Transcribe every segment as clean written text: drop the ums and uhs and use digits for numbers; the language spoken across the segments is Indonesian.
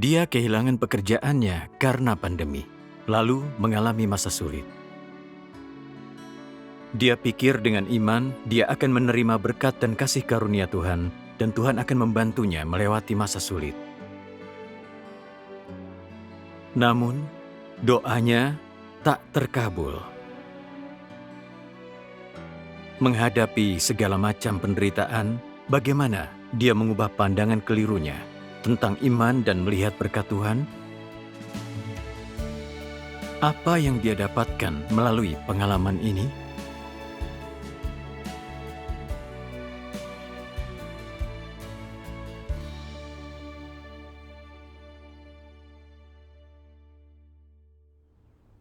Dia kehilangan pekerjaannya karena pandemi, lalu mengalami masa sulit. Dia pikir dengan iman, dia akan menerima berkat dan kasih karunia Tuhan, dan Tuhan akan membantunya melewati masa sulit. Namun, doanya tak terkabul. Menghadapi segala macam penderitaan, bagaimana dia mengubah pandangan kelirunya tentang iman dan melihat berkat Tuhan? Apa yang dia dapatkan melalui pengalaman ini?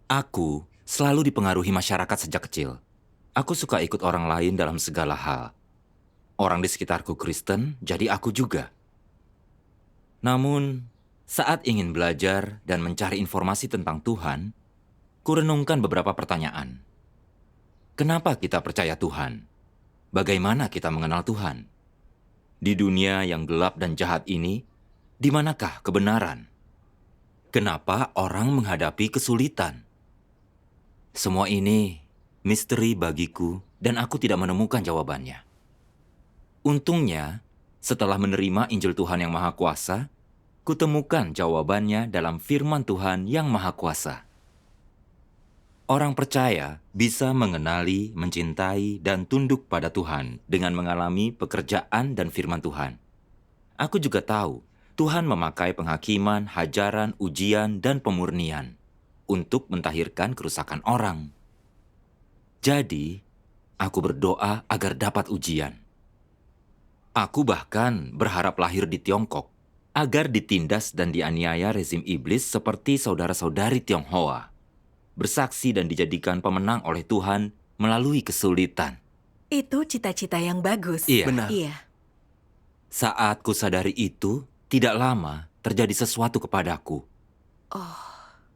Aku selalu dipengaruhi masyarakat sejak kecil. Aku suka ikut orang lain dalam segala hal. Orang di sekitarku Kristen, jadi aku juga. Namun, saat ingin belajar dan mencari informasi tentang Tuhan, kurenungkan beberapa pertanyaan. Kenapa kita percaya Tuhan? Bagaimana kita mengenal Tuhan? Di dunia yang gelap dan jahat ini, di manakah kebenaran? Kenapa orang menghadapi kesulitan? Semua ini misteri bagiku dan aku tidak menemukan jawabannya. Untungnya, setelah menerima Injil Tuhan yang Maha Kuasa, kutemukan jawabannya dalam firman Tuhan yang Maha Kuasa. Orang percaya bisa mengenali, mencintai, dan tunduk pada Tuhan dengan mengalami pekerjaan dan firman Tuhan. Aku juga tahu Tuhan memakai penghakiman, hajaran, ujian, dan pemurnian untuk mentahirkan kerusakan orang. Jadi, aku berdoa agar dapat ujian. Aku bahkan berharap lahir di Tiongkok agar ditindas dan dianiaya rezim iblis seperti saudara-saudari Tionghoa. Bersaksi dan dijadikan pemenang oleh Tuhan melalui kesulitan. Itu cita-cita yang bagus. Iya. Benar. Iya. Saat kusadari itu, tidak lama terjadi sesuatu kepadaku.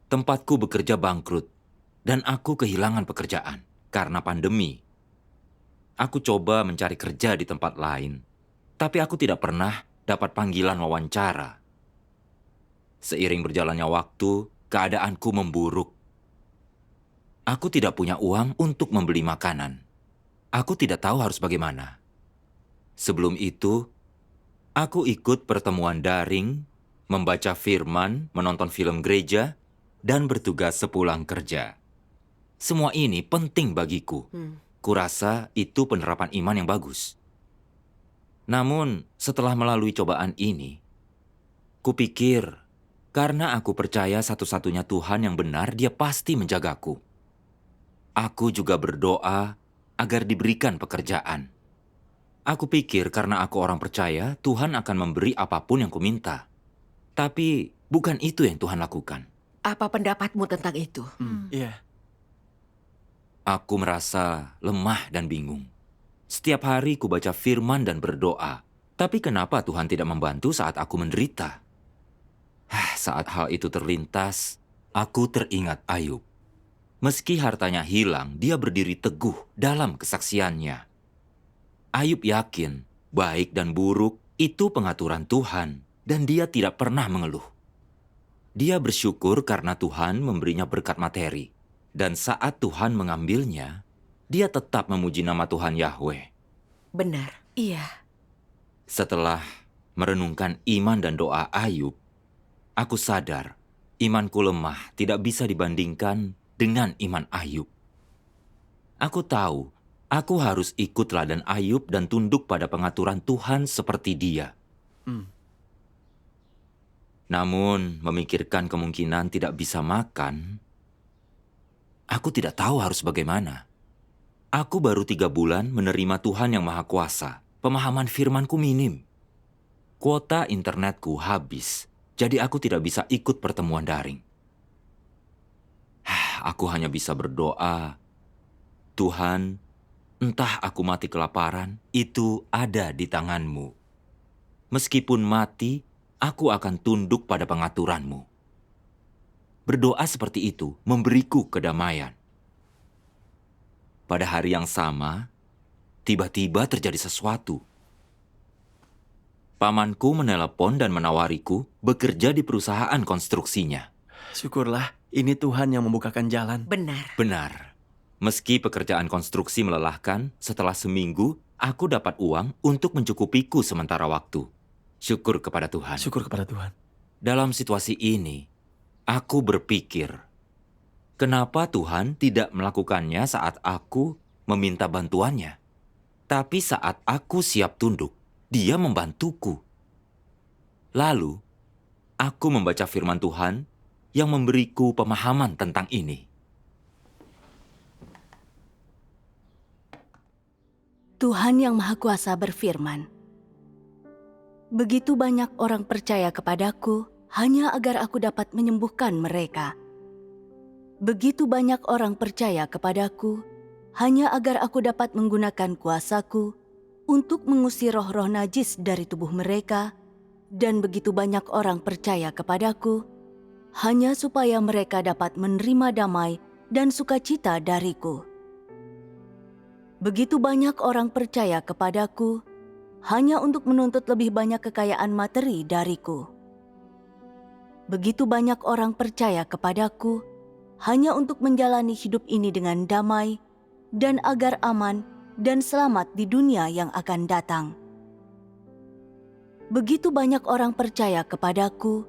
Tempatku bekerja bangkrut, dan aku kehilangan pekerjaan karena pandemi. Aku coba mencari kerja di tempat lain, tapi aku tidak pernah dapat panggilan wawancara. Seiring berjalannya waktu, keadaanku memburuk. Aku tidak punya uang untuk membeli makanan. Aku tidak tahu harus bagaimana. Sebelum itu, aku ikut pertemuan daring, membaca firman, menonton film gereja, dan bertugas sepulang kerja. Semua ini penting bagiku. Kurasa itu penerapan iman yang bagus. Namun, setelah melalui cobaan ini, kupikir, karena aku percaya satu-satunya Tuhan yang benar, Dia pasti menjagaku. Aku juga berdoa agar diberikan pekerjaan. Aku pikir karena aku orang percaya, Tuhan akan memberi apapun yang kuminta. Tapi bukan itu yang Tuhan lakukan. Apa pendapatmu tentang itu? Iya. Aku merasa lemah dan bingung. Setiap hari ku baca firman dan berdoa. Tapi kenapa Tuhan tidak membantu saat aku menderita? Saat hal itu terlintas, aku teringat Ayub. Meski hartanya hilang, dia berdiri teguh dalam kesaksiannya. Ayub yakin, baik dan buruk itu pengaturan Tuhan, dan dia tidak pernah mengeluh. Dia bersyukur karena Tuhan memberinya berkat materi. Dan saat Tuhan mengambilnya, dia tetap memuji nama Tuhan Yahweh. Benar. Iya. Setelah merenungkan iman dan doa Ayub, aku sadar imanku lemah tidak bisa dibandingkan dengan iman Ayub. Aku tahu aku harus ikut teladan Ayub dan tunduk pada pengaturan Tuhan seperti dia. Namun, memikirkan kemungkinan tidak bisa makan, aku tidak tahu harus bagaimana. Aku baru 3 bulan menerima Tuhan yang Maha Kuasa. Pemahaman firmanku minim. Kuota internetku habis, jadi aku tidak bisa ikut pertemuan daring. Aku hanya bisa berdoa, Tuhan, entah aku mati kelaparan, itu ada di tangan-Mu. Meskipun mati, aku akan tunduk pada pengaturan-Mu. Berdoa seperti itu memberiku kedamaian. Pada hari yang sama, tiba-tiba terjadi sesuatu. Pamanku menelepon dan menawariku bekerja di perusahaan konstruksinya. Syukurlah, ini Tuhan yang membukakan jalan. Benar. Benar. Meski pekerjaan konstruksi melelahkan, setelah seminggu, aku dapat uang untuk mencukupiku sementara waktu. Syukur kepada Tuhan. Syukur kepada Tuhan. Dalam situasi ini, aku berpikir, kenapa Tuhan tidak melakukannya saat aku meminta bantuannya? Tapi saat aku siap tunduk, Dia membantuku. Lalu, aku membaca firman Tuhan yang memberiku pemahaman tentang ini. Tuhan Yang Maha Kuasa berfirman, "Begitu banyak orang percaya kepadaku hanya agar aku dapat menyembuhkan mereka. Begitu banyak orang percaya kepadaku hanya agar aku dapat menggunakan kuasaku untuk mengusir roh-roh najis dari tubuh mereka, dan begitu banyak orang percaya kepadaku hanya supaya mereka dapat menerima damai dan sukacita dariku. Begitu banyak orang percaya kepadaku hanya untuk menuntut lebih banyak kekayaan materi dariku. Begitu banyak orang percaya kepadaku hanya untuk menjalani hidup ini dengan damai dan agar aman dan selamat di dunia yang akan datang. Begitu banyak orang percaya kepadaku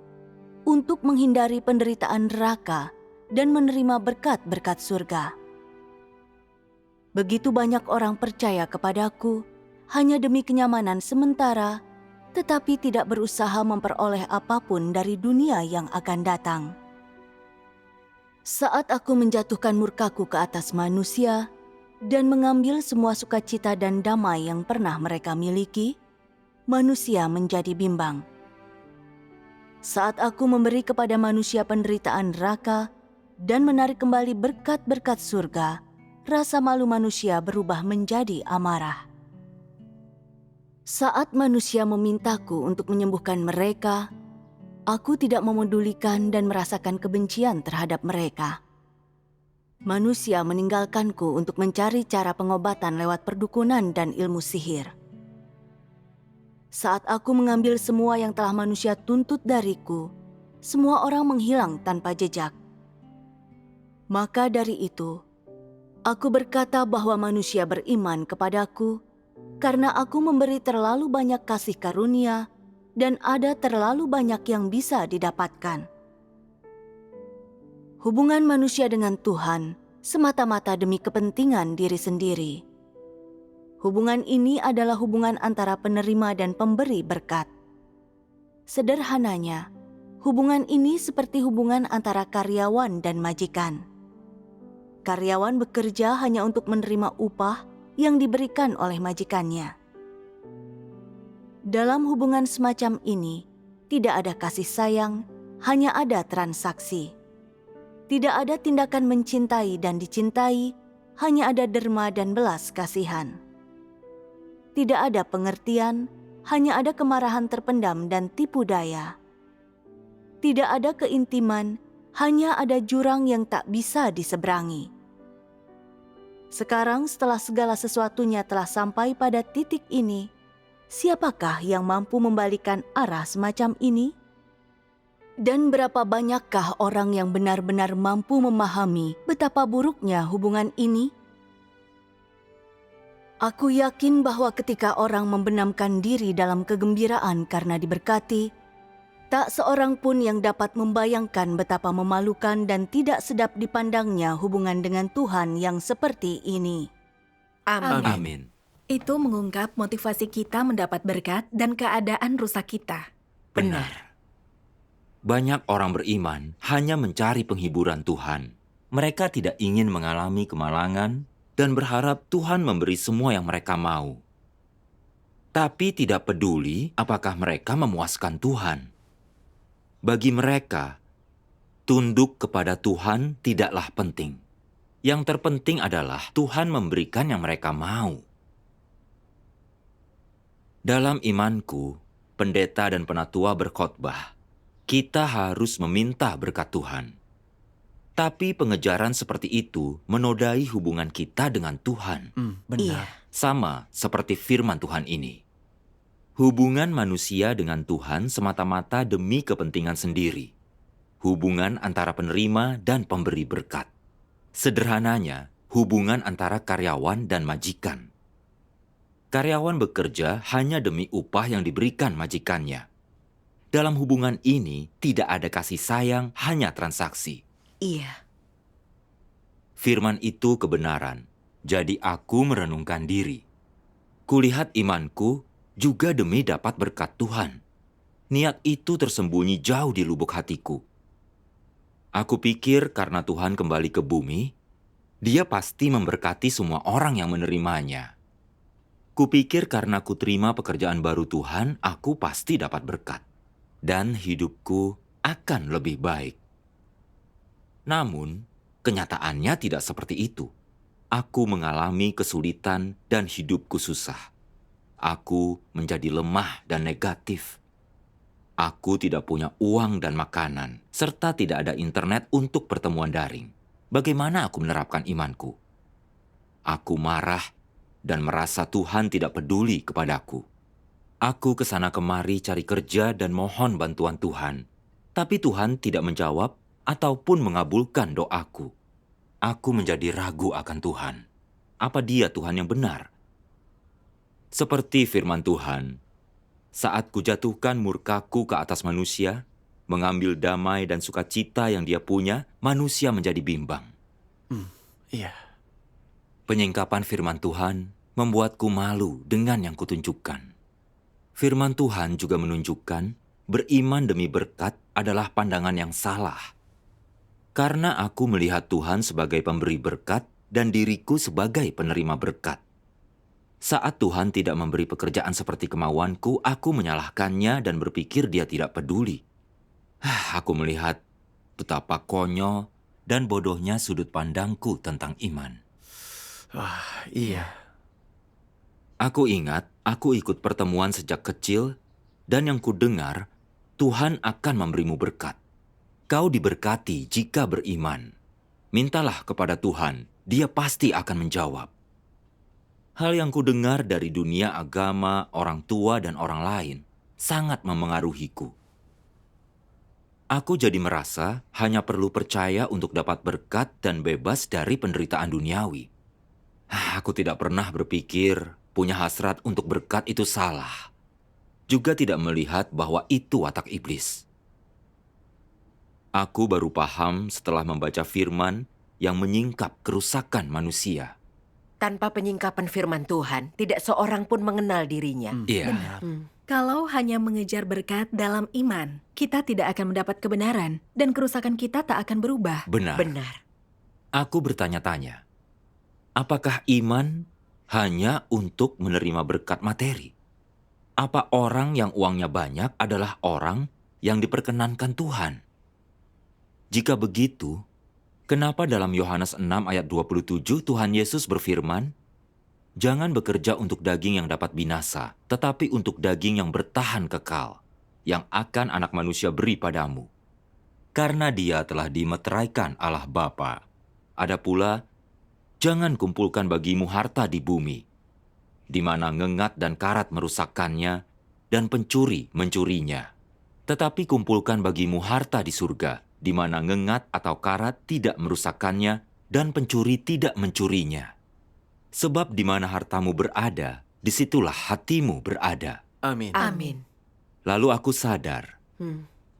untuk menghindari penderitaan neraka dan menerima berkat-berkat surga. Begitu banyak orang percaya kepadaku hanya demi kenyamanan sementara, tetapi tidak berusaha memperoleh apapun dari dunia yang akan datang. Saat aku menjatuhkan murkaku ke atas manusia dan mengambil semua sukacita dan damai yang pernah mereka miliki, manusia menjadi bimbang. Saat aku memberi kepada manusia penderitaan neraka dan menarik kembali berkat-berkat surga, rasa malu manusia berubah menjadi amarah. Saat manusia memintaku untuk menyembuhkan mereka, aku tidak memedulikan dan merasakan kebencian terhadap mereka. Manusia meninggalkanku untuk mencari cara pengobatan lewat perdukunan dan ilmu sihir. Saat aku mengambil semua yang telah manusia tuntut dariku, semua orang menghilang tanpa jejak. Maka dari itu, aku berkata bahwa manusia beriman kepadaku karena aku memberi terlalu banyak kasih karunia dan ada terlalu banyak yang bisa didapatkan. Hubungan manusia dengan Tuhan semata-mata demi kepentingan diri sendiri. Hubungan ini adalah hubungan antara penerima dan pemberi berkat. Sederhananya, hubungan ini seperti hubungan antara karyawan dan majikan. Karyawan bekerja hanya untuk menerima upah yang diberikan oleh majikannya. Dalam hubungan semacam ini, tidak ada kasih sayang, hanya ada transaksi. Tidak ada tindakan mencintai dan dicintai, hanya ada derma dan belas kasihan. Tidak ada pengertian, hanya ada kemarahan terpendam dan tipu daya. Tidak ada keintiman, hanya ada jurang yang tak bisa diseberangi. Sekarang setelah segala sesuatunya telah sampai pada titik ini, siapakah yang mampu membalikan arah semacam ini? Dan berapa banyakkah orang yang benar-benar mampu memahami betapa buruknya hubungan ini? Aku yakin bahwa ketika orang membenamkan diri dalam kegembiraan karena diberkati, tak seorang pun yang dapat membayangkan betapa memalukan dan tidak sedap dipandangnya hubungan dengan Tuhan yang seperti ini. Amin. Amin. Itu mengungkap motivasi kita mendapat berkat dan keadaan rusak kita. Benar. Banyak orang beriman hanya mencari penghiburan Tuhan. Mereka tidak ingin mengalami kemalangan dan berharap Tuhan memberi semua yang mereka mau. Tapi tidak peduli apakah mereka memuaskan Tuhan. Bagi mereka, tunduk kepada Tuhan tidaklah penting. Yang terpenting adalah Tuhan memberikan yang mereka mau. Dalam imanku, pendeta dan penatua berkhotbah, kita harus meminta berkat Tuhan. Tapi pengejaran seperti itu menodai hubungan kita dengan Tuhan. Benar. Iya. Sama seperti firman Tuhan ini. Hubungan manusia dengan Tuhan semata-mata demi kepentingan sendiri. Hubungan antara penerima dan pemberi berkat. Sederhananya, hubungan antara karyawan dan majikan. Karyawan bekerja hanya demi upah yang diberikan majikannya. Dalam hubungan ini tidak ada kasih sayang, hanya transaksi. Iya. Firman itu kebenaran, jadi aku merenungkan diri. Kulihat imanku juga demi dapat berkat Tuhan. Niat itu tersembunyi jauh di lubuk hatiku. Aku pikir karena Tuhan kembali ke bumi, Dia pasti memberkati semua orang yang menerimanya. Kupikir karena ku terima pekerjaan baru Tuhan, aku pasti dapat berkat. Dan hidupku akan lebih baik. Namun, kenyataannya tidak seperti itu. Aku mengalami kesulitan dan hidupku susah. Aku menjadi lemah dan negatif. Aku tidak punya uang dan makanan, serta tidak ada internet untuk pertemuan daring. Bagaimana aku menerapkan imanku? Aku marah dan merasa Tuhan tidak peduli kepadaku. Aku kesana kemari cari kerja dan mohon bantuan Tuhan. Tapi Tuhan tidak menjawab ataupun mengabulkan doaku. Aku menjadi ragu akan Tuhan. Apa Dia Tuhan yang benar? Seperti firman Tuhan, saat kujatuhkan murkaku ke atas manusia, mengambil damai dan sukacita yang Dia punya, manusia menjadi bimbang. Iya. Penyingkapan firman Tuhan membuatku malu dengan yang kutunjukkan. Firman Tuhan juga menunjukkan beriman demi berkat adalah pandangan yang salah. Karena aku melihat Tuhan sebagai pemberi berkat dan diriku sebagai penerima berkat. Saat Tuhan tidak memberi pekerjaan seperti kemauanku, aku menyalahkannya dan berpikir Dia tidak peduli. Aku melihat betapa konyol dan bodohnya sudut pandangku tentang iman. Wah, iya. Aku ingat, aku ikut pertemuan sejak kecil, dan yang kudengar, Tuhan akan memberimu berkat. Kau diberkati jika beriman. Mintalah kepada Tuhan, Dia pasti akan menjawab. Hal yang kudengar dari dunia agama, orang tua, dan orang lain sangat memengaruhiku. Aku jadi merasa hanya perlu percaya untuk dapat berkat dan bebas dari penderitaan duniawi. Aku tidak pernah berpikir punya hasrat untuk berkat itu salah. Juga tidak melihat bahwa itu watak iblis. Aku baru paham setelah membaca firman yang menyingkap kerusakan manusia. Tanpa penyingkapan firman Tuhan, tidak seorang pun mengenal dirinya. Iya. Kalau hanya mengejar berkat dalam iman, kita tidak akan mendapat kebenaran dan kerusakan kita tak akan berubah. Benar. Benar. Aku bertanya-tanya, apakah iman hanya untuk menerima berkat materi? Apa orang yang uangnya banyak adalah orang yang diperkenankan Tuhan? Jika begitu, kenapa dalam Yohanes 6 ayat 27 Tuhan Yesus berfirman, "Jangan bekerja untuk daging yang dapat binasa, tetapi untuk daging yang bertahan kekal, yang akan Anak Manusia beri padamu. Karena Dia telah dimeteraikan Allah Bapa. Ada pula, jangan kumpulkan bagimu harta di bumi, di mana ngengat dan karat merusakkannya, dan pencuri mencurinya. Tetapi kumpulkan bagimu harta di surga, di mana ngengat atau karat tidak merusakkannya, dan pencuri tidak mencurinya. Sebab di mana hartamu berada, disitulah hatimu berada." Amin. Amin. Lalu aku sadar,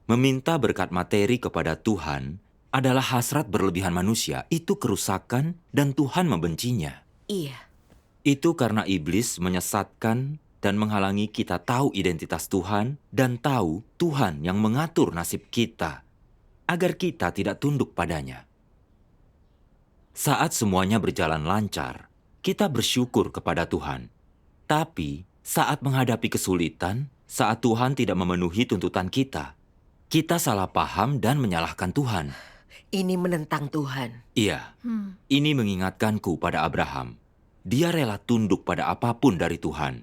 meminta berkat materi kepada Tuhan adalah hasrat berlebihan manusia. Itu kerusakan dan Tuhan membencinya. Iya. Itu karena iblis menyesatkan dan menghalangi kita tahu identitas Tuhan dan tahu Tuhan yang mengatur nasib kita, agar kita tidak tunduk padanya. Saat semuanya berjalan lancar, kita bersyukur kepada Tuhan. Tapi saat menghadapi kesulitan, saat Tuhan tidak memenuhi tuntutan kita salah paham dan menyalahkan Tuhan. Ini menentang Tuhan. Iya, ini mengingatkanku pada Abraham. Dia rela tunduk pada apapun dari Tuhan.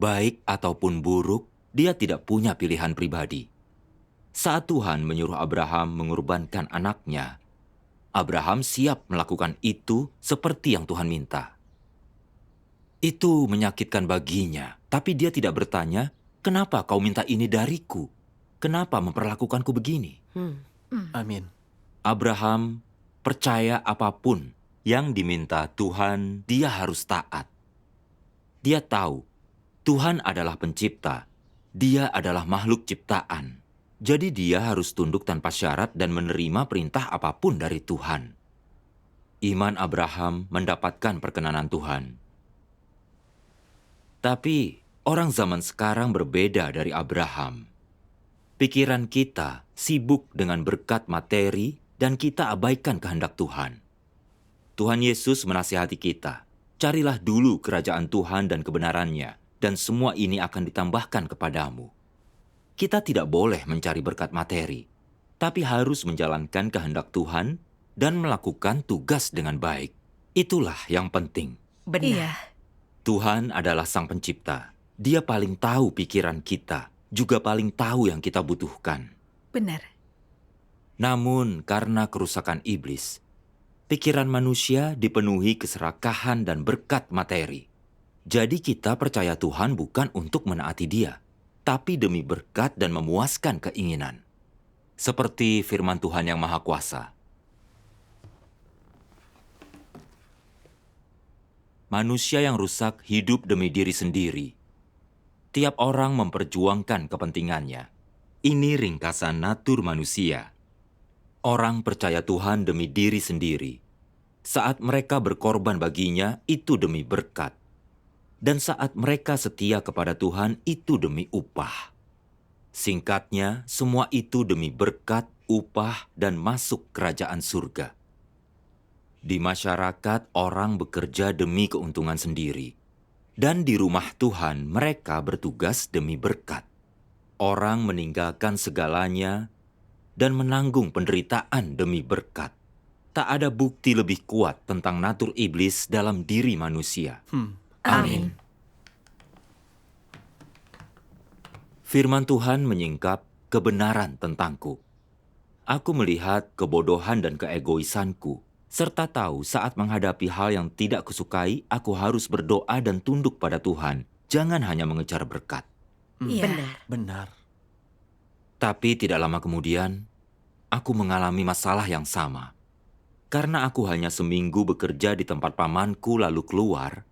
Baik ataupun buruk, dia tidak punya pilihan pribadi. Saat Tuhan menyuruh Abraham mengorbankan anaknya, Abraham siap melakukan itu seperti yang Tuhan minta. Itu menyakitkan baginya, tapi dia tidak bertanya, Kenapa kau minta ini dariku? Kenapa memperlakukanku begini? Amin. Abraham percaya apapun yang diminta Tuhan, dia harus taat. Dia tahu Tuhan adalah pencipta, dia adalah makhluk ciptaan. Jadi dia harus tunduk tanpa syarat dan menerima perintah apapun dari Tuhan. Iman Abraham mendapatkan perkenanan Tuhan. Tapi orang zaman sekarang berbeda dari Abraham. Pikiran kita sibuk dengan berkat materi dan kita abaikan kehendak Tuhan. Tuhan Yesus menasihati kita, carilah dulu kerajaan Tuhan dan kebenarannya, dan semua ini akan ditambahkan kepadamu. Kita tidak boleh mencari berkat materi, tapi harus menjalankan kehendak Tuhan dan melakukan tugas dengan baik. Itulah yang penting. Benar. Iya, Tuhan adalah Sang Pencipta. Dia paling tahu pikiran kita, juga paling tahu yang kita butuhkan. benar. Namun karena kerusakan iblis, pikiran manusia dipenuhi keserakahan dan berkat materi. Jadi kita percaya Tuhan bukan untuk menaati Dia, tapi demi berkat dan memuaskan keinginan. Seperti firman Tuhan yang Maha Kuasa. Manusia yang rusak hidup demi diri sendiri. Tiap orang memperjuangkan kepentingannya. Ini ringkasan natur manusia. Orang percaya Tuhan demi diri sendiri. Saat mereka berkorban baginya, itu demi berkat. Dan saat mereka setia kepada Tuhan, itu demi upah. Singkatnya, semua itu demi berkat, upah, dan masuk kerajaan surga. Di masyarakat, orang bekerja demi keuntungan sendiri. Dan di rumah Tuhan, mereka bertugas demi berkat. Orang meninggalkan segalanya dan menanggung penderitaan demi berkat. Tak ada bukti lebih kuat tentang natur iblis dalam diri manusia. Amin. Firman Tuhan menyingkap kebenaran tentangku. Aku melihat kebodohan dan keegoisanku, serta tahu saat menghadapi hal yang tidak kusukai, aku harus berdoa dan tunduk pada Tuhan. Jangan hanya mengejar berkat. Iya. Benar. Benar. Tapi tidak lama kemudian, aku mengalami masalah yang sama. Karena aku hanya seminggu bekerja di tempat pamanku lalu keluar.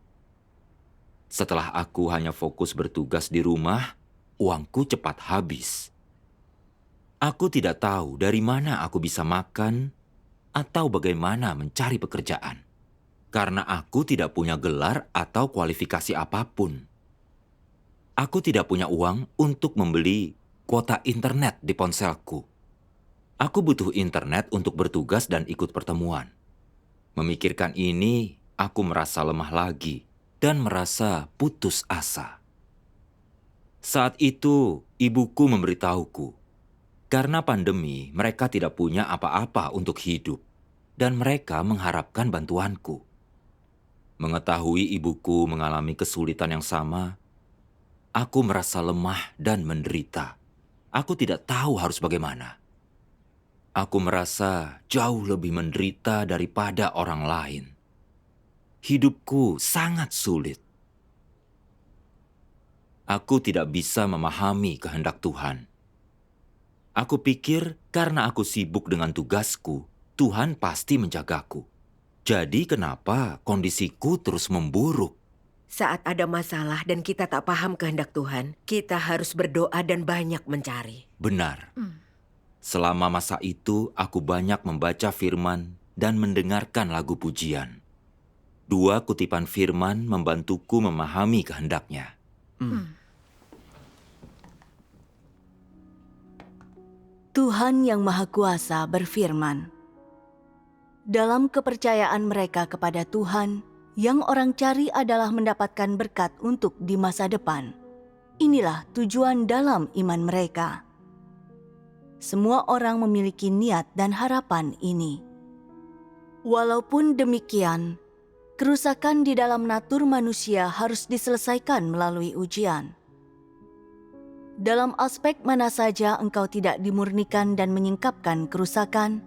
Setelah aku hanya fokus bertugas di rumah, uangku cepat habis. Aku tidak tahu dari mana aku bisa makan atau bagaimana mencari pekerjaan. Karena aku tidak punya gelar atau kualifikasi apapun. Aku tidak punya uang untuk membeli kuota internet di ponselku. Aku butuh internet untuk bertugas dan ikut pertemuan. Memikirkan ini, aku merasa lemah lagi dan merasa putus asa. Saat itu, ibuku memberitahuku, karena pandemi mereka tidak punya apa-apa untuk hidup, dan mereka mengharapkan bantuanku. Mengetahui ibuku mengalami kesulitan yang sama, aku merasa lemah dan menderita. Aku tidak tahu harus bagaimana. Aku merasa jauh lebih menderita daripada orang lain. Hidupku sangat sulit. Aku tidak bisa memahami kehendak Tuhan. Aku pikir karena aku sibuk dengan tugasku, Tuhan pasti menjagaku. Jadi kenapa kondisiku terus memburuk? Saat ada masalah dan kita tak paham kehendak Tuhan, kita harus berdoa dan banyak mencari. Benar. Selama masa itu, aku banyak membaca firman dan mendengarkan lagu pujian. 2 kutipan firman membantuku memahami kehendaknya. Tuhan Yang Maha Kuasa berfirman, dalam kepercayaan mereka kepada Tuhan, yang orang cari adalah mendapatkan berkat untuk di masa depan. Inilah tujuan dalam iman mereka. Semua orang memiliki niat dan harapan ini. Walaupun demikian, kerusakan di dalam natur manusia harus diselesaikan melalui ujian. Dalam aspek mana saja engkau tidak dimurnikan dan menyingkapkan kerusakan,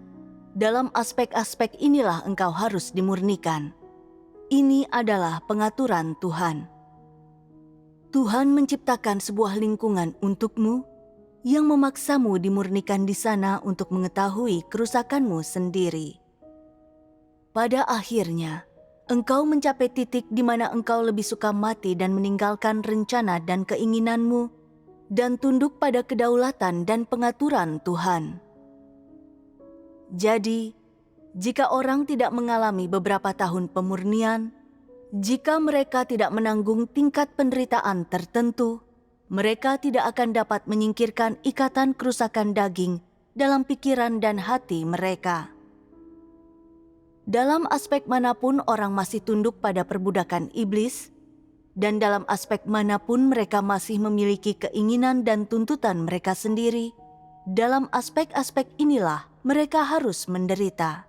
dalam aspek-aspek inilah engkau harus dimurnikan. Ini adalah pengaturan Tuhan. Tuhan menciptakan sebuah lingkungan untukmu yang memaksamu dimurnikan di sana untuk mengetahui kerusakanmu sendiri. Pada akhirnya, engkau mencapai titik di mana engkau lebih suka mati dan meninggalkan rencana dan keinginanmu dan tunduk pada kedaulatan dan pengaturan Tuhan. Jadi, jika orang tidak mengalami beberapa tahun pemurnian, jika mereka tidak menanggung tingkat penderitaan tertentu, mereka tidak akan dapat menyingkirkan ikatan kerusakan daging dalam pikiran dan hati mereka. Dalam aspek manapun orang masih tunduk pada perbudakan iblis, dan dalam aspek manapun mereka masih memiliki keinginan dan tuntutan mereka sendiri, dalam aspek-aspek inilah mereka harus menderita.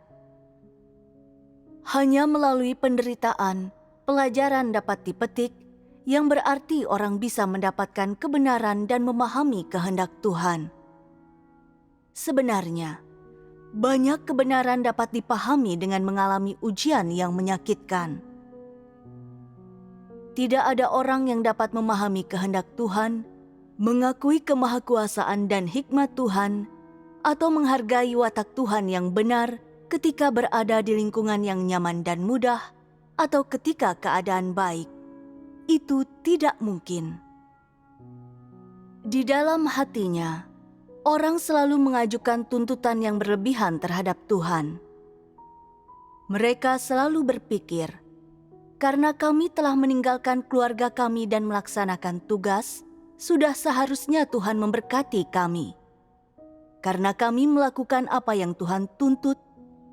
Hanya melalui penderitaan, pelajaran dapat dipetik, yang berarti orang bisa mendapatkan kebenaran dan memahami kehendak Tuhan. Sebenarnya, banyak kebenaran dapat dipahami dengan mengalami ujian yang menyakitkan. Tidak ada orang yang dapat memahami kehendak Tuhan, mengakui kemahakuasaan dan hikmat Tuhan, atau menghargai watak Tuhan yang benar ketika berada di lingkungan yang nyaman dan mudah, atau ketika keadaan baik. Itu tidak mungkin. Di dalam hatinya, orang selalu mengajukan tuntutan yang berlebihan terhadap Tuhan. Mereka selalu berpikir, karena kami telah meninggalkan keluarga kami dan melaksanakan tugas, sudah seharusnya Tuhan memberkati kami. Karena kami melakukan apa yang Tuhan tuntut,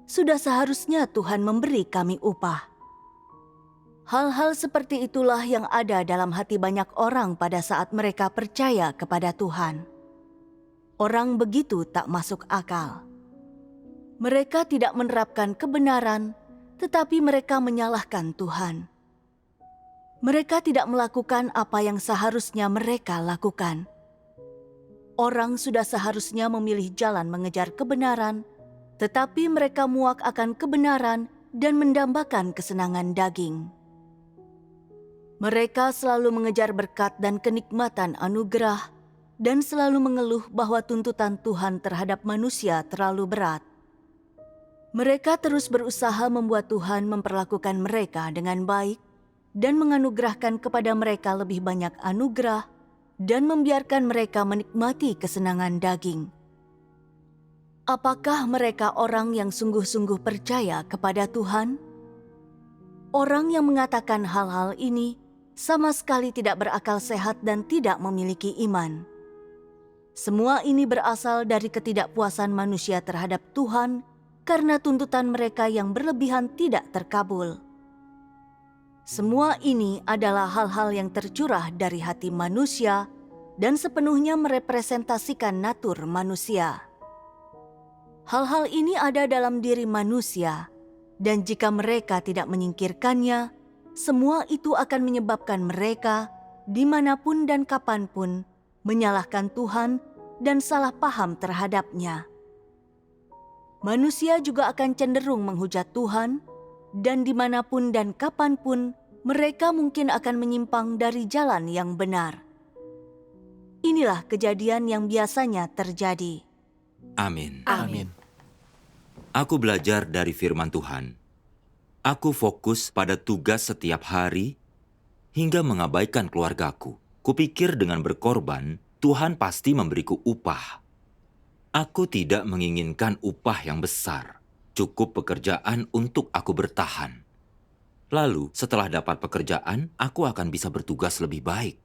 sudah seharusnya Tuhan memberi kami upah. Hal-hal seperti itulah yang ada dalam hati banyak orang pada saat mereka percaya kepada Tuhan. Orang begitu tak masuk akal. Mereka tidak menerapkan kebenaran, tetapi mereka menyalahkan Tuhan. Mereka tidak melakukan apa yang seharusnya mereka lakukan. Orang sudah seharusnya memilih jalan mengejar kebenaran, tetapi mereka muak akan kebenaran dan mendambakan kesenangan daging. Mereka selalu mengejar berkat dan kenikmatan anugerah dan selalu mengeluh bahwa tuntutan Tuhan terhadap manusia terlalu berat. Mereka terus berusaha membuat Tuhan memperlakukan mereka dengan baik dan menganugerahkan kepada mereka lebih banyak anugerah dan membiarkan mereka menikmati kesenangan daging. Apakah mereka orang yang sungguh-sungguh percaya kepada Tuhan? Orang yang mengatakan hal-hal ini sama sekali tidak berakal sehat dan tidak memiliki iman. Semua ini berasal dari ketidakpuasan manusia terhadap Tuhan karena tuntutan mereka yang berlebihan tidak terkabul. Semua ini adalah hal-hal yang tercurah dari hati manusia dan sepenuhnya merepresentasikan natur manusia. Hal-hal ini ada dalam diri manusia, dan jika mereka tidak menyingkirkannya, semua itu akan menyebabkan mereka, dimanapun dan kapanpun, menyalahkan Tuhan dan salah paham terhadapnya. Manusia juga akan cenderung menghujat Tuhan, dan dimanapun dan kapanpun, mereka mungkin akan menyimpang dari jalan yang benar. Inilah kejadian yang biasanya terjadi. Amin. Amin. Aku belajar dari firman Tuhan. Aku fokus pada tugas setiap hari hingga mengabaikan keluargaku. Kupikir dengan berkorban, Tuhan pasti memberiku upah. Aku tidak menginginkan upah yang besar. Cukup pekerjaan untuk aku bertahan. Lalu, setelah dapat pekerjaan, aku akan bisa bertugas lebih baik.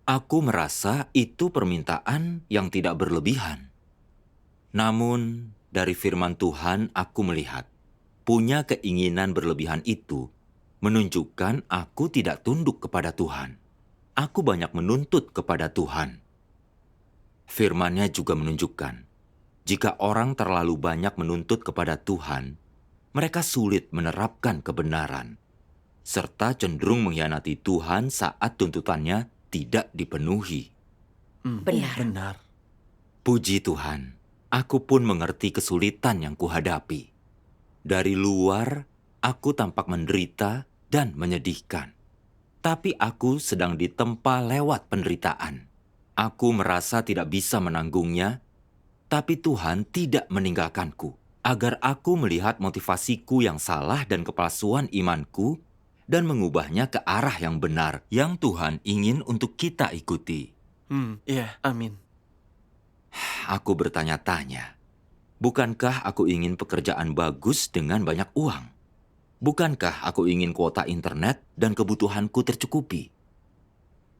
Aku merasa itu permintaan yang tidak berlebihan. Namun, dari firman Tuhan aku melihat, punya keinginan berlebihan itu menunjukkan aku tidak tunduk kepada Tuhan. Aku banyak menuntut kepada Tuhan. Firman-Nya juga menunjukkan, jika orang terlalu banyak menuntut kepada Tuhan, mereka sulit menerapkan kebenaran, serta cenderung mengkhianati Tuhan saat tuntutannya tidak dipenuhi. Benar. Benar. Puji Tuhan, aku pun mengerti kesulitan yang kuhadapi. Dari luar, aku tampak menderita dan menyedihkan. Tapi aku sedang ditempa lewat penderitaan. Aku merasa tidak bisa menanggungnya, tapi Tuhan tidak meninggalkanku, agar aku melihat motivasiku yang salah dan kepalsuan imanku, dan mengubahnya ke arah yang benar yang Tuhan ingin untuk kita ikuti. Iya, amin. Aku bertanya-tanya, bukankah aku ingin pekerjaan bagus dengan banyak uang? Bukankah aku ingin kuota internet dan kebutuhanku tercukupi?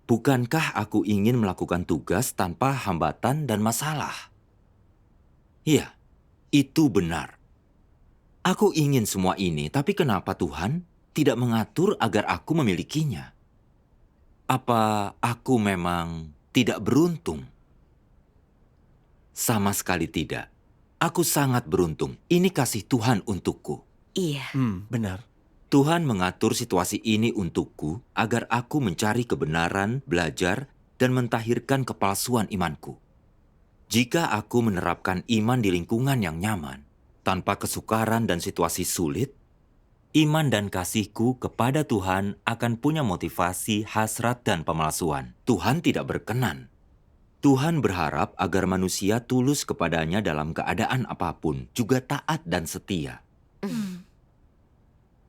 Bukankah aku ingin melakukan tugas tanpa hambatan dan masalah? Iya, itu benar. Aku ingin semua ini, tapi kenapa Tuhan tidak mengatur agar aku memilikinya? Apa aku memang tidak beruntung? Sama sekali tidak. Aku sangat beruntung. Ini kasih Tuhan untukku. Iya. Benar. Tuhan mengatur situasi ini untukku agar aku mencari kebenaran, belajar, dan mentahirkan kepalsuan imanku. Jika aku menerapkan iman di lingkungan yang nyaman, tanpa kesukaran dan situasi sulit, iman dan kasihku kepada Tuhan akan punya motivasi, hasrat, dan pemalsuan. Tuhan tidak berkenan. Tuhan berharap agar manusia tulus kepadanya dalam keadaan apapun, juga taat dan setia.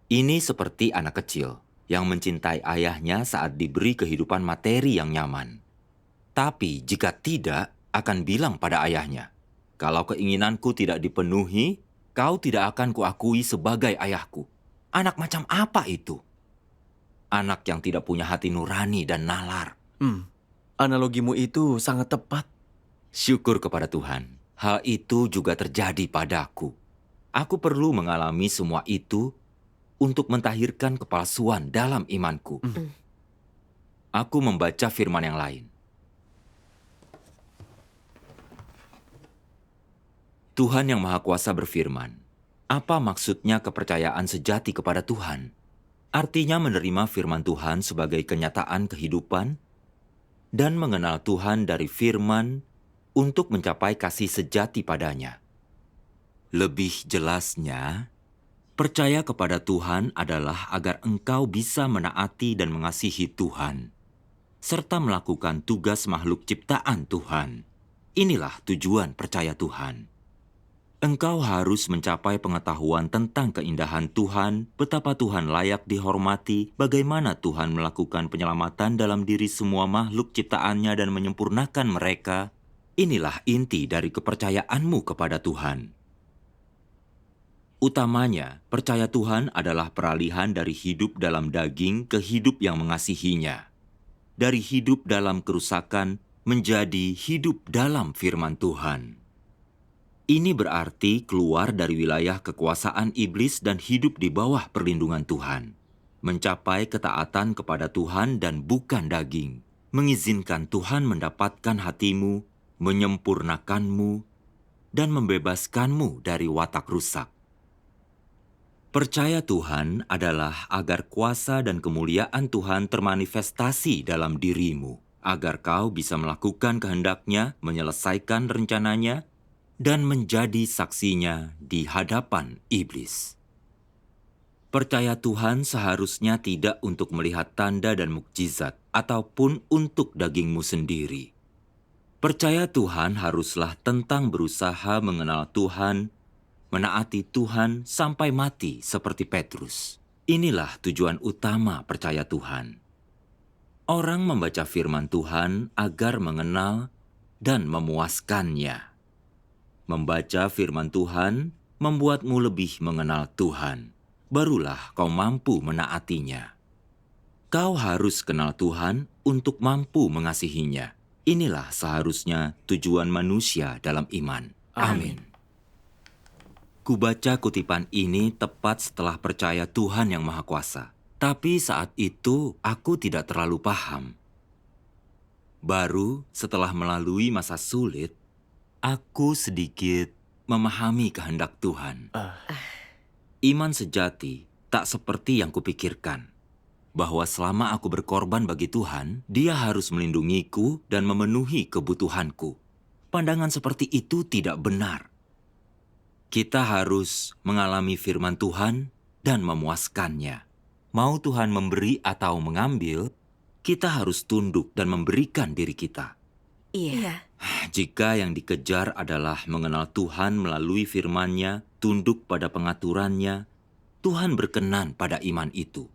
Ini seperti anak kecil yang mencintai ayahnya saat diberi kehidupan materi yang nyaman. Tapi jika tidak, akan bilang pada ayahnya, "Kalau keinginanku tidak dipenuhi, kau tidak akan kuakui sebagai ayahku." Anak macam apa itu? Anak yang tidak punya hati nurani dan nalar. Analogimu itu sangat tepat. Syukur kepada Tuhan, hal itu juga terjadi padaku. Aku perlu mengalami semua itu untuk mentahirkan kepalsuan dalam imanku. Aku membaca firman yang lain. Tuhan yang Maha Kuasa berfirman, apa maksudnya kepercayaan sejati kepada Tuhan? Artinya menerima firman Tuhan sebagai kenyataan kehidupan dan mengenal Tuhan dari firman untuk mencapai kasih sejati padanya. Lebih jelasnya, percaya kepada Tuhan adalah agar engkau bisa menaati dan mengasihi Tuhan, serta melakukan tugas makhluk ciptaan Tuhan. Inilah tujuan percaya Tuhan. Engkau harus mencapai pengetahuan tentang keindahan Tuhan, betapa Tuhan layak dihormati, bagaimana Tuhan melakukan penyelamatan dalam diri semua makhluk ciptaannya dan menyempurnakan mereka. Inilah inti dari kepercayaanmu kepada Tuhan. Utamanya, percaya Tuhan adalah peralihan dari hidup dalam daging ke hidup yang mengasihinya. Dari hidup dalam kerusakan menjadi hidup dalam firman Tuhan. Ini berarti keluar dari wilayah kekuasaan iblis dan hidup di bawah perlindungan Tuhan. Mencapai ketaatan kepada Tuhan dan bukan daging. Mengizinkan Tuhan mendapatkan hatimu, menyempurnakanmu, dan membebaskanmu dari watak rusak. Percaya Tuhan adalah agar kuasa dan kemuliaan Tuhan termanifestasi dalam dirimu, agar kau bisa melakukan kehendak-Nya, menyelesaikan rencananya, dan menjadi saksinya di hadapan iblis. Percaya Tuhan seharusnya tidak untuk melihat tanda dan mukjizat, ataupun untuk dagingmu sendiri. Percaya Tuhan haruslah tentang berusaha mengenal Tuhan, menaati Tuhan sampai mati seperti Petrus. Inilah tujuan utama percaya Tuhan. Orang membaca firman Tuhan agar mengenal dan memuaskannya. Membaca firman Tuhan membuatmu lebih mengenal Tuhan. Barulah kau mampu menaatinya. Kau harus kenal Tuhan untuk mampu mengasihinya. Inilah seharusnya tujuan manusia dalam iman. Amin. Kubaca kutipan ini tepat setelah percaya Tuhan yang Maha Kuasa. Tapi saat itu aku tidak terlalu paham. Baru setelah melalui masa sulit, aku sedikit memahami kehendak Tuhan. Iman sejati tak seperti yang kupikirkan. Bahwa selama aku berkorban bagi Tuhan, Dia harus melindungiku dan memenuhi kebutuhanku. Pandangan seperti itu tidak benar. Kita harus mengalami firman Tuhan dan memuaskannya. mau Tuhan memberi atau mengambil, kita harus tunduk dan memberikan diri kita. Iya. Jika yang dikejar adalah mengenal Tuhan melalui firman-Nya, tunduk pada pengaturannya, Tuhan berkenan pada iman itu.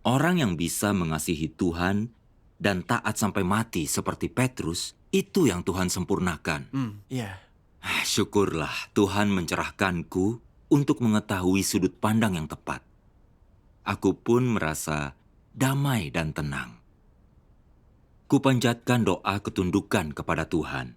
Orang yang bisa mengasihi Tuhan dan taat sampai mati seperti Petrus, itu yang Tuhan sempurnakan. Iya. Syukurlah Tuhan mencerahkanku untuk mengetahui sudut pandang yang tepat. Aku pun merasa damai dan tenang. Kupanjatkan doa ketundukan kepada Tuhan,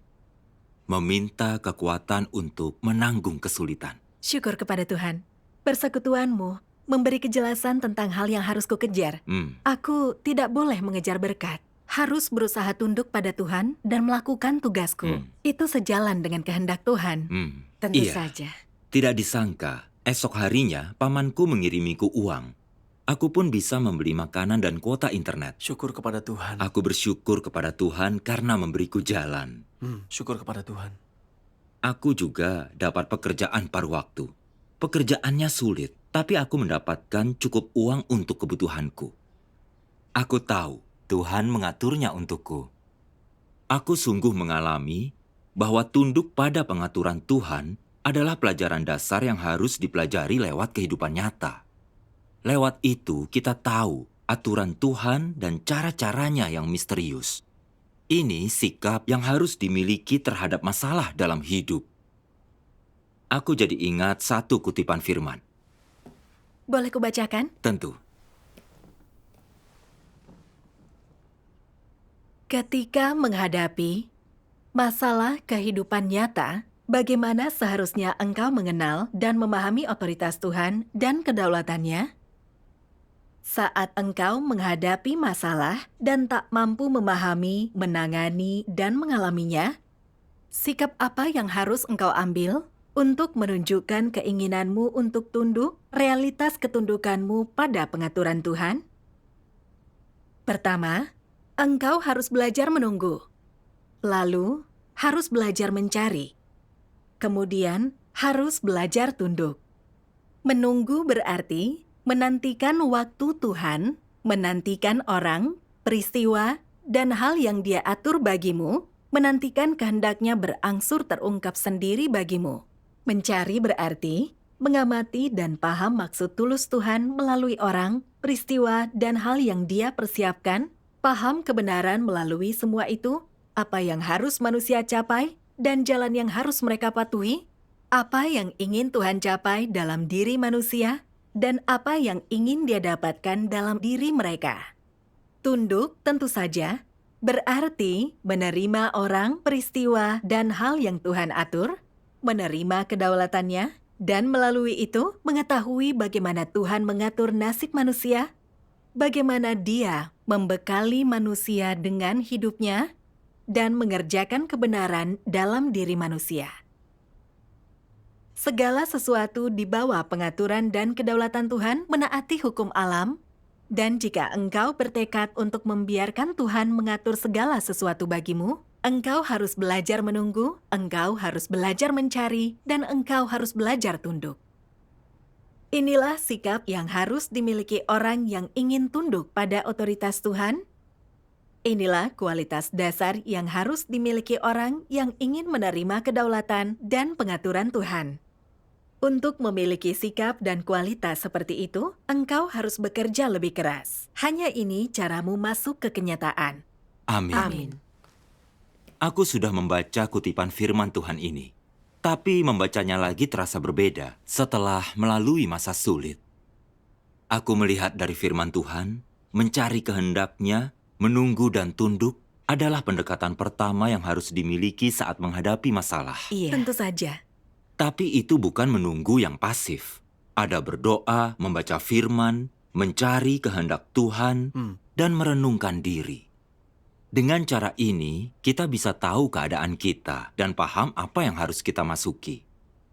meminta kekuatan untuk menanggung kesulitan. Syukur kepada Tuhan. Persekutuanmu memberi kejelasan tentang hal yang harus kukejar. Aku tidak boleh mengejar berkat. Harus berusaha tunduk pada Tuhan dan melakukan tugasku. Itu sejalan dengan kehendak Tuhan. Tentu Iya. saja. Tidak disangka, esok harinya pamanku mengirimiku uang. Aku pun bisa membeli makanan dan kuota internet. Syukur kepada Tuhan. Aku bersyukur kepada Tuhan karena memberiku jalan. Syukur kepada Tuhan. Aku juga dapat pekerjaan paruh waktu. Pekerjaannya sulit, tapi aku mendapatkan cukup uang untuk kebutuhanku. Aku tahu Tuhan mengaturnya untukku. Aku sungguh mengalami bahwa tunduk pada pengaturan Tuhan adalah pelajaran dasar yang harus dipelajari lewat kehidupan nyata. Lewat itu kita tahu aturan Tuhan dan cara-caranya yang misterius. Ini sikap yang harus dimiliki terhadap masalah dalam hidup. Aku jadi ingat satu kutipan firman. Boleh kubacakan? Tentu. Ketika menghadapi masalah kehidupan nyata, bagaimana seharusnya engkau mengenal dan memahami otoritas Tuhan dan kedaulatannya? Saat engkau menghadapi masalah dan tak mampu memahami, menangani, dan mengalaminya, sikap apa yang harus engkau ambil untuk menunjukkan keinginanmu untuk tunduk, realitas ketundukanmu pada pengaturan Tuhan? Pertama, engkau harus belajar menunggu. Lalu, harus belajar mencari. Kemudian, harus belajar tunduk. Menunggu berarti menantikan waktu Tuhan, menantikan orang, peristiwa, dan hal yang Dia atur bagimu, menantikan kehendaknya berangsur terungkap sendiri bagimu. Mencari berarti mengamati dan paham maksud tulus Tuhan melalui orang, peristiwa, dan hal yang Dia persiapkan, paham kebenaran melalui semua itu, apa yang harus manusia capai, dan jalan yang harus mereka patuhi, apa yang ingin Tuhan capai dalam diri manusia, dan apa yang ingin Dia dapatkan dalam diri mereka. Tunduk tentu saja berarti menerima orang, peristiwa, dan hal yang Tuhan atur, menerima kedaulatannya, dan melalui itu mengetahui bagaimana Tuhan mengatur nasib manusia, bagaimana Dia membekali manusia dengan hidupnya, dan mengerjakan kebenaran dalam diri manusia. Segala sesuatu di bawah pengaturan dan kedaulatan Tuhan menaati hukum alam, dan jika engkau bertekad untuk membiarkan Tuhan mengatur segala sesuatu bagimu, engkau harus belajar menunggu, engkau harus belajar mencari, dan engkau harus belajar tunduk. Inilah sikap yang harus dimiliki orang yang ingin tunduk pada otoritas Tuhan. Inilah kualitas dasar yang harus dimiliki orang yang ingin menerima kedaulatan dan pengaturan Tuhan. Untuk memiliki sikap dan kualitas seperti itu, engkau harus bekerja lebih keras. Hanya ini caramu masuk ke kenyataan. Amin. Amin. Aku sudah membaca kutipan firman Tuhan ini, tapi membacanya lagi terasa berbeda setelah melalui masa sulit. Aku melihat dari firman Tuhan, mencari kehendak-Nya, menunggu dan tunduk adalah pendekatan pertama yang harus dimiliki saat menghadapi masalah. Iya. Tentu saja. Tapi itu bukan menunggu yang pasif. Ada berdoa, membaca firman, mencari kehendak Tuhan, dan merenungkan diri. Dengan cara ini, kita bisa tahu keadaan kita dan paham apa yang harus kita masuki.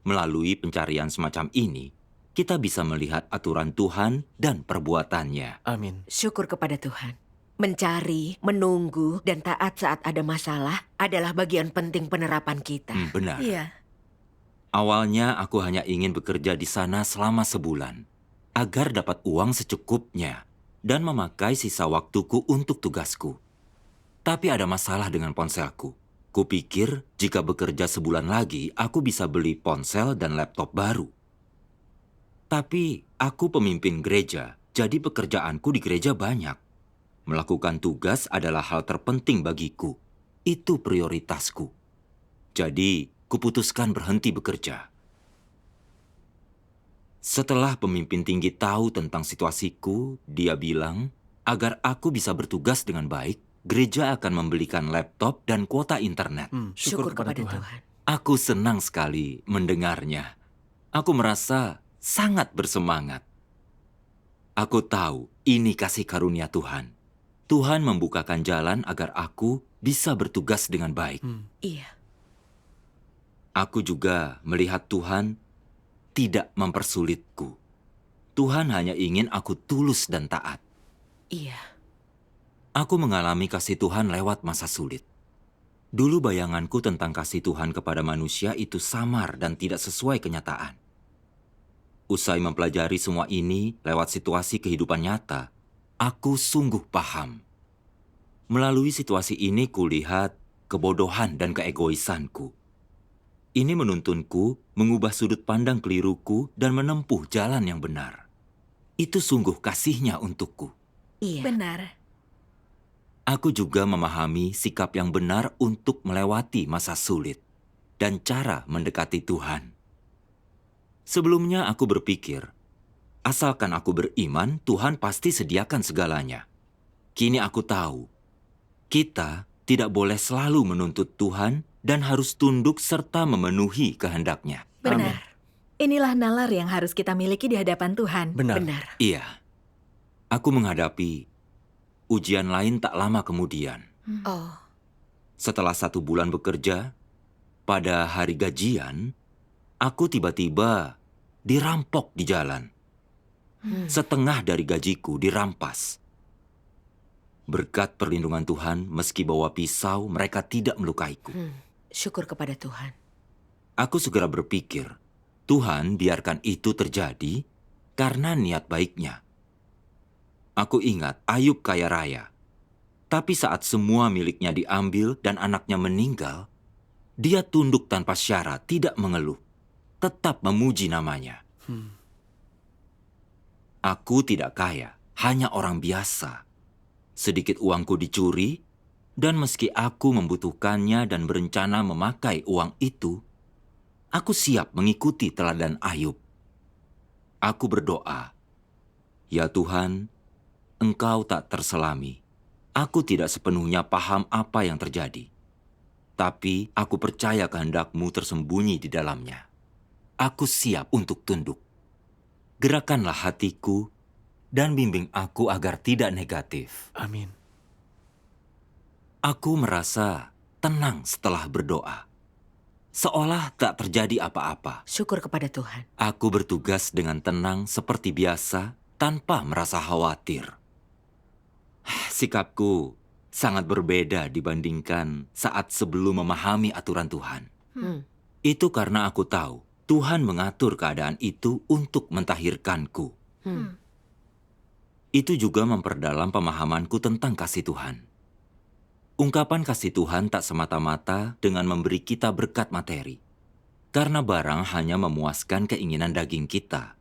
Melalui pencarian semacam ini, kita bisa melihat aturan Tuhan dan perbuatannya. Amin. Syukur kepada Tuhan. Mencari, menunggu, dan taat saat ada masalah adalah bagian penting penerapan kita. Benar. Iya. Awalnya aku hanya ingin bekerja di sana selama sebulan. agar dapat uang secukupnya dan memakai sisa waktuku untuk tugasku. Tapi ada masalah dengan ponselku. Kupikir jika bekerja sebulan lagi, aku bisa beli ponsel dan laptop baru. Tapi aku pemimpin gereja, jadi pekerjaanku di gereja banyak. Melakukan tugas adalah hal terpenting bagiku. Itu prioritasku. Jadi, kuputuskan berhenti bekerja. Setelah pemimpin tinggi tahu tentang situasiku, dia bilang, agar aku bisa bertugas dengan baik, gereja akan membelikan laptop dan kuota internet. Syukur kepada Tuhan. Aku senang sekali mendengarnya. Aku merasa sangat bersemangat. Aku tahu ini kasih karunia Tuhan. Tuhan membukakan jalan agar aku bisa bertugas dengan baik. Iya. Aku juga melihat Tuhan tidak mempersulitku. Tuhan hanya ingin aku tulus dan taat. Iya. Aku mengalami kasih Tuhan lewat masa sulit. Dulu bayanganku tentang kasih Tuhan kepada manusia itu samar dan tidak sesuai kenyataan. Usai mempelajari semua ini lewat situasi kehidupan nyata, aku sungguh paham. Melalui situasi ini kulihat kebodohan dan keegoisanku. Ini menuntunku mengubah sudut pandang keliruku dan menempuh jalan yang benar. Itu sungguh kasih-Nya untukku. Iya. Benar. Aku juga memahami sikap yang benar untuk melewati masa sulit dan cara mendekati Tuhan. Sebelumnya aku berpikir, asalkan aku beriman, Tuhan pasti sediakan segalanya. Kini aku tahu, kita tidak boleh selalu menuntut Tuhan dan harus tunduk serta memenuhi kehendak-Nya. Benar. Inilah nalar yang harus kita miliki di hadapan Tuhan. Benar. Benar. Iya, aku menghadapi ujian lain tak lama kemudian. Oh. Setelah 1 bulan bekerja, pada hari gajian, aku tiba-tiba dirampok di jalan. Setengah dari gajiku dirampas. Berkat perlindungan Tuhan, meski bawa pisau, mereka tidak melukaiku. Syukur kepada Tuhan. Aku segera berpikir, Tuhan biarkan itu terjadi karena niat baik-Nya. Aku ingat Ayub kaya raya. Tapi saat semua miliknya diambil dan anaknya meninggal, dia tunduk tanpa syarat, tidak mengeluh, tetap memuji namanya. Aku tidak kaya, hanya orang biasa. Sedikit uangku dicuri, dan meski aku membutuhkannya dan berencana memakai uang itu, aku siap mengikuti teladan Ayub. Aku berdoa, "Ya Tuhan, Engkau tak terselami. Aku tidak sepenuhnya paham apa yang terjadi. Tapi aku percaya kehendak-Mu tersembunyi di dalamnya. Aku siap untuk tunduk. Gerakanlah hatiku dan bimbing aku agar tidak negatif." Amin. Aku merasa tenang setelah berdoa. Seolah tak terjadi apa-apa. Syukur kepada Tuhan. Aku bertugas dengan tenang seperti biasa tanpa merasa khawatir. Sikapku sangat berbeda dibandingkan saat sebelum memahami aturan Tuhan. Itu karena aku tahu Tuhan mengatur keadaan itu untuk mentahirkanku. Itu juga memperdalam pemahamanku tentang kasih Tuhan. Ungkapan kasih Tuhan tak semata-mata dengan memberi kita berkat materi. Karena barang hanya memuaskan keinginan daging kita.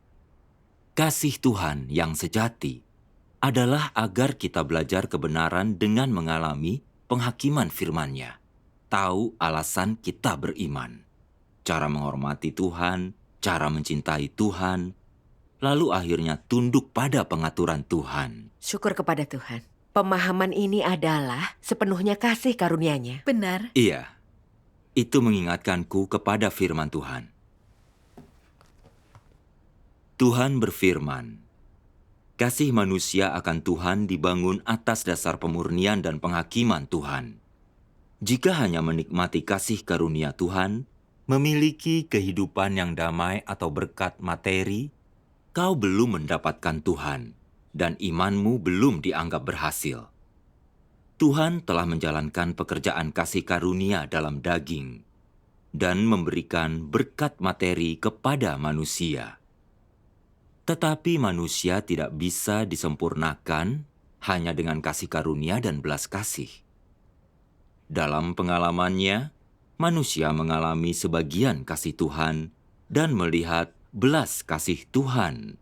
Kasih Tuhan yang sejati adalah agar kita belajar kebenaran dengan mengalami penghakiman firman-Nya. Tahu alasan kita beriman. Cara menghormati Tuhan, cara mencintai Tuhan, lalu akhirnya tunduk pada pengaturan Tuhan. Syukur kepada Tuhan. Pemahaman ini adalah sepenuhnya kasih karunia-Nya. Benar. Iya, itu mengingatkanku kepada firman Tuhan. Tuhan berfirman, kasih manusia akan Tuhan dibangun atas dasar pemurnian dan penghakiman Tuhan. Jika hanya menikmati kasih karunia Tuhan, memiliki kehidupan yang damai atau berkat materi, kau belum mendapatkan Tuhan, dan imanmu belum dianggap berhasil. Tuhan telah menjalankan pekerjaan kasih karunia dalam daging dan memberikan berkat materi kepada manusia. Tetapi manusia tidak bisa disempurnakan hanya dengan kasih karunia dan belas kasih. Dalam pengalamannya, manusia mengalami sebagian kasih Tuhan dan melihat belas kasih Tuhan.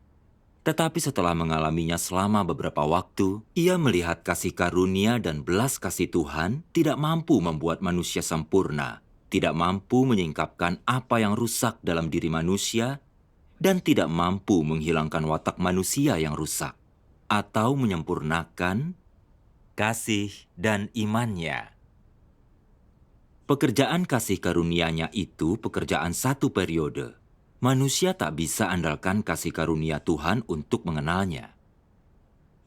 Tetapi setelah mengalaminya selama beberapa waktu, ia melihat kasih karunia dan belas kasih Tuhan tidak mampu membuat manusia sempurna, tidak mampu menyingkapkan apa yang rusak dalam diri manusia, dan tidak mampu menghilangkan watak manusia yang rusak, atau menyempurnakan kasih dan imannya. Pekerjaan kasih karunia-Nya itu pekerjaan satu periode. Manusia tak bisa andalkan kasih karunia Tuhan untuk mengenalnya.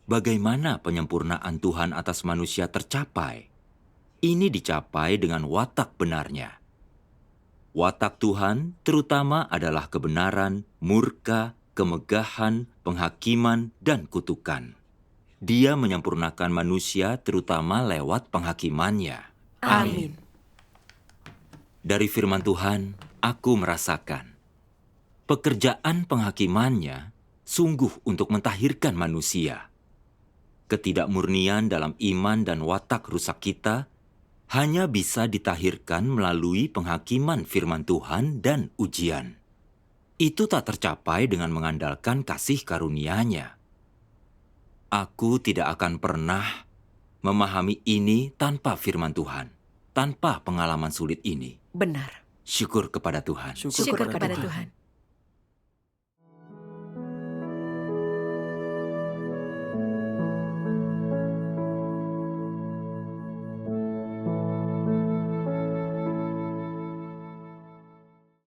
Bagaimana penyempurnaan Tuhan atas manusia tercapai? Ini dicapai dengan watak benarnya. Watak Tuhan terutama adalah kebenaran, murka, kemegahan, penghakiman, dan kutukan. Dia menyempurnakan manusia terutama lewat penghakimannya. Amin. Dari firman Tuhan, aku merasakan pekerjaan penghakimannya sungguh untuk mentahirkan manusia. Ketidakmurnian dalam iman dan watak rusak kita hanya bisa ditahirkan melalui penghakiman firman Tuhan dan ujian. Itu tak tercapai dengan mengandalkan kasih karunia-Nya. Aku tidak akan pernah memahami ini tanpa firman Tuhan, tanpa pengalaman sulit ini. Benar. Syukur kepada Tuhan. Syukur kepada Tuhan.